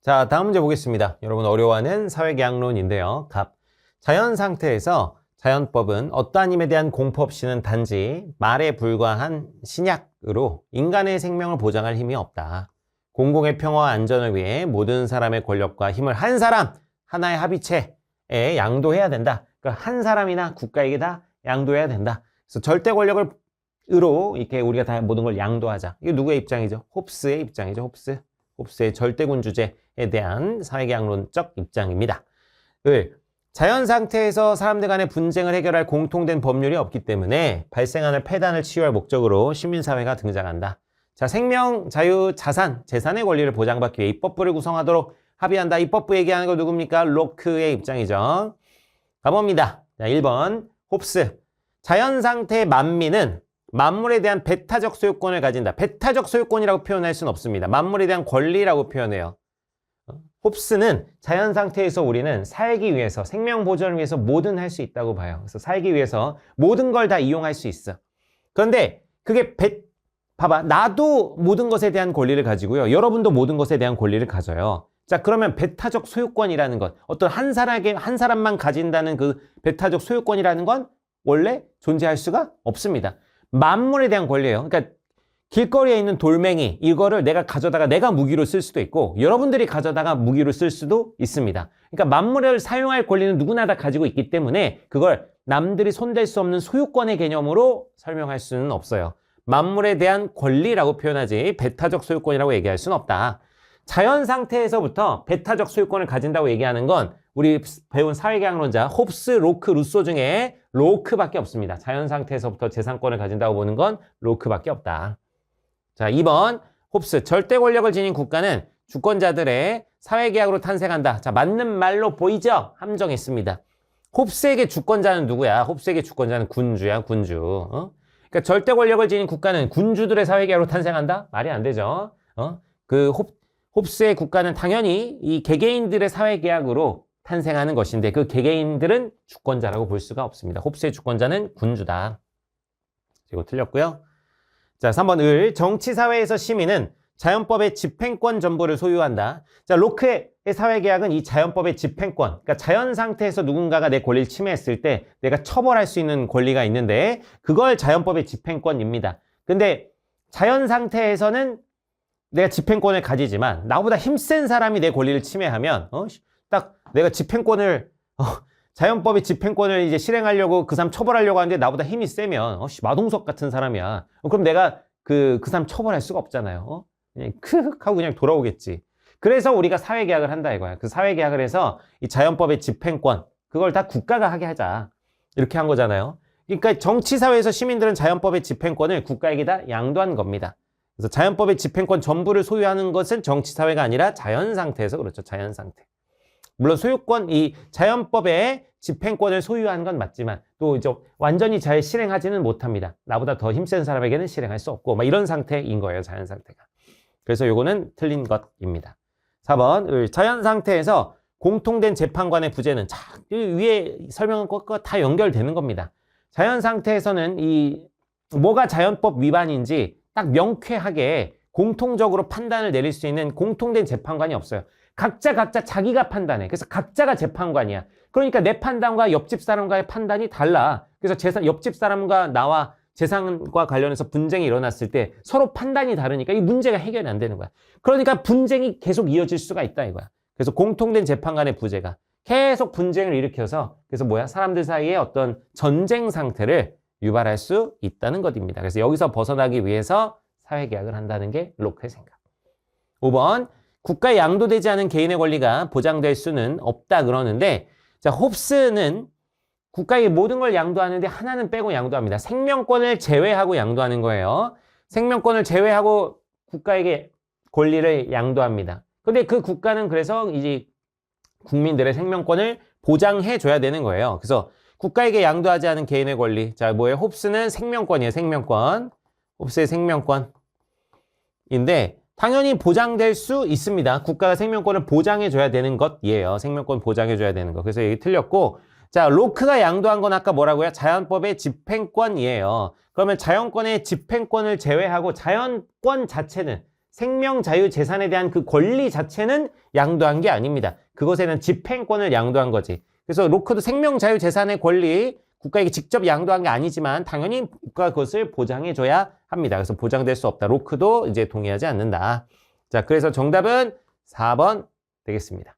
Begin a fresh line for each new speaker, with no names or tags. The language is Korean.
자, 다음 문제 보겠습니다. 여러분 어려워하는 사회계약론인데요. 자연 상태에서 자연법은 어떠한 힘에 대한 공포 없이는 단지 말에 불과한 신약으로 인간의 생명을 보장할 힘이 없다. 공공의 평화와 안전을 위해 모든 사람의 권력과 힘을 한 사람, 하나의 합의체에 양도해야 된다. 그러니까 한 사람이나 국가에게 다 양도해야 된다. 그래서 절대 권력으로 이렇게 우리가 다 모든 걸 양도하자. 이게 누구의 입장이죠? 홉스의 입장이죠. 홉스의 절대군주제에 대한 사회계약론적 입장입니다. 자연 상태에서 사람들 간의 분쟁을 해결할 공통된 법률이 없기 때문에 발생하는 폐단을 치유할 목적으로 시민사회가 등장한다. 자, 생명, 자유, 자산, 재산의 권리를 보장받기 위해 입법부를 구성하도록 합의한다. 입법부 얘기하는 거 누굽니까? 로크의 입장이죠. 가봅니다. 자, 1번 홉스. 자연 상태의 만민은 만물에 대한 배타적 소유권을 가진다. 배타적 소유권이라고 표현할 수는 없습니다. 만물에 대한 권리라고 표현해요. 홉스는 자연 상태에서 우리는 살기 위해서, 생명 보존을 위해서 뭐든 할 수 있다고 봐요. 그래서 살기 위해서 모든 걸 다 이용할 수 있어. 그런데 그게 봐봐. 나도 모든 것에 대한 권리를 가지고요. 여러분도 모든 것에 대한 권리를 가져요. 자, 그러면 배타적 소유권이라는 것, 어떤 한 사람만 가진다는 그 배타적 소유권이라는 건 원래 존재할 수가 없습니다. 만물에 대한 권리예요. 그러니까 길거리에 있는 돌멩이, 이거를 내가 가져다가 내가 무기로 쓸 수도 있고 여러분들이 가져다가 무기로 쓸 수도 있습니다. 그러니까 만물을 사용할 권리는 누구나 다 가지고 있기 때문에 그걸 남들이 손댈 수 없는 소유권의 개념으로 설명할 수는 없어요. 만물에 대한 권리라고 표현하지 배타적 소유권이라고 얘기할 수는 없다. 자연 상태에서부터 배타적 소유권을 가진다고 얘기하는 건 우리 배운 사회계약론자 홉스, 로크, 루소 중에 로크밖에 없습니다. 자연 상태에서부터 재산권을 가진다고 보는 건 로크밖에 없다. 자, 2번 홉스. 절대 권력을 지닌 국가는 주권자들의 사회계약으로 탄생한다. 자, 맞는 말로 보이죠? 함정했습니다. 홉스에게 주권자는 누구야? 홉스에게 주권자는 군주야, 군주. 그러니까 절대 권력을 지닌 국가는 군주들의 사회계약으로 탄생한다? 말이 안 되죠. 홉스의 국가는 당연히 이 개개인들의 사회계약으로 탄생하는 것인데 그 개개인들은 주권자라고 볼 수가 없습니다. 홉스의 주권자는 군주다. 이거 틀렸고요. 자, 3번 을. 정치사회에서 시민은 자연법의 집행권 전부를 소유한다. 자, 로크의 사회계약은 이 자연법의 집행권, 그러니까 자연 상태에서 누군가가 내 권리를 침해했을 때 내가 처벌할 수 있는 권리가 있는데 그걸 자연법의 집행권입니다. 근데 자연 상태에서는 내가 집행권을 가지지만 나보다 힘센 사람이 내 권리를 침해하면 딱 내가 집행권을 자연법의 집행권을 이제 실행하려고 그 사람 처벌하려고 하는데 나보다 힘이 세면 마동석 같은 사람이야. 그럼 내가 그 사람 처벌할 수가 없잖아요. 그냥 크흑 하고 그냥 돌아오겠지. 그래서 우리가 사회계약을 한다 이거야. 그 사회계약을 해서 이 자연법의 집행권 그걸 다 국가가 하게 하자. 이렇게 한 거잖아요. 그러니까 정치사회에서 시민들은 자연법의 집행권을 국가에게 다 양도한 겁니다. 그래서 자연법의 집행권 전부를 소유하는 것은 정치사회가 아니라 자연상태에서 그렇죠. 자연상태. 물론 소유권, 이 자연법의 집행권을 소유한 건 맞지만 또 이제 완전히 잘 실행하지는 못합니다. 나보다 더 힘센 사람에게는 실행할 수 없고 막 이런 상태인 거예요. 자연 상태가. 그래서 요거는 틀린 것입니다. 4번 자연 상태에서 공통된 재판관의 부재는 위에 설명한 것과 다 연결되는 겁니다. 자연 상태에서는 이 뭐가 자연법 위반인지 딱 명쾌하게 공통적으로 판단을 내릴 수 있는 공통된 재판관이 없어요. 각자 자기가 판단해. 그래서 각자가 재판관이야. 그러니까 내 판단과 옆집 사람과의 판단이 달라. 그래서 옆집 사람과 나와 재산과 관련해서 분쟁이 일어났을 때 서로 판단이 다르니까 이 문제가 해결이 안 되는 거야. 그러니까 분쟁이 계속 이어질 수가 있다 이거야. 그래서 공통된 재판관의 부재가 계속 분쟁을 일으켜서 그래서 사람들 사이에 어떤 전쟁 상태를 유발할 수 있다는 것입니다. 그래서 여기서 벗어나기 위해서 사회계약을 한다는 게 로크의 생각. 5번 국가에 양도되지 않은 개인의 권리가 보장될 수는 없다 그러는데 자, 홉스는 국가에게 모든 걸 양도하는데 하나는 빼고 양도합니다. 생명권을 제외하고 양도하는 거예요. 생명권을 제외하고 국가에게 권리를 양도합니다. 근데 그 국가는 그래서 이제 국민들의 생명권을 보장해 줘야 되는 거예요. 그래서 국가에게 양도하지 않은 개인의 권리. 자, 뭐예요? 홉스는 생명권이에요. 생명권. 홉스의 생명권인데 당연히 보장될 수 있습니다. 국가가 생명권을 보장해 줘야 되는 것이에요. 생명권 보장해 줘야 되는 거. 그래서 여기 틀렸고 자, 로크가 양도한 건 아까 뭐라고요? 자연법의 집행권이에요. 그러면 자연권의 집행권을 제외하고 자연권 자체는 생명, 자유, 재산에 대한 그 권리 자체는 양도한 게 아닙니다. 그것에 대한 집행권을 양도한 거지. 그래서 로크도 생명, 자유, 재산의 권리 국가에게 직접 양도한 게 아니지만 당연히 국가가 그것을 보장해줘야 합니다. 그래서 보장될 수 없다. 로크도 이제 동의하지 않는다. 자, 그래서 정답은 4번 되겠습니다.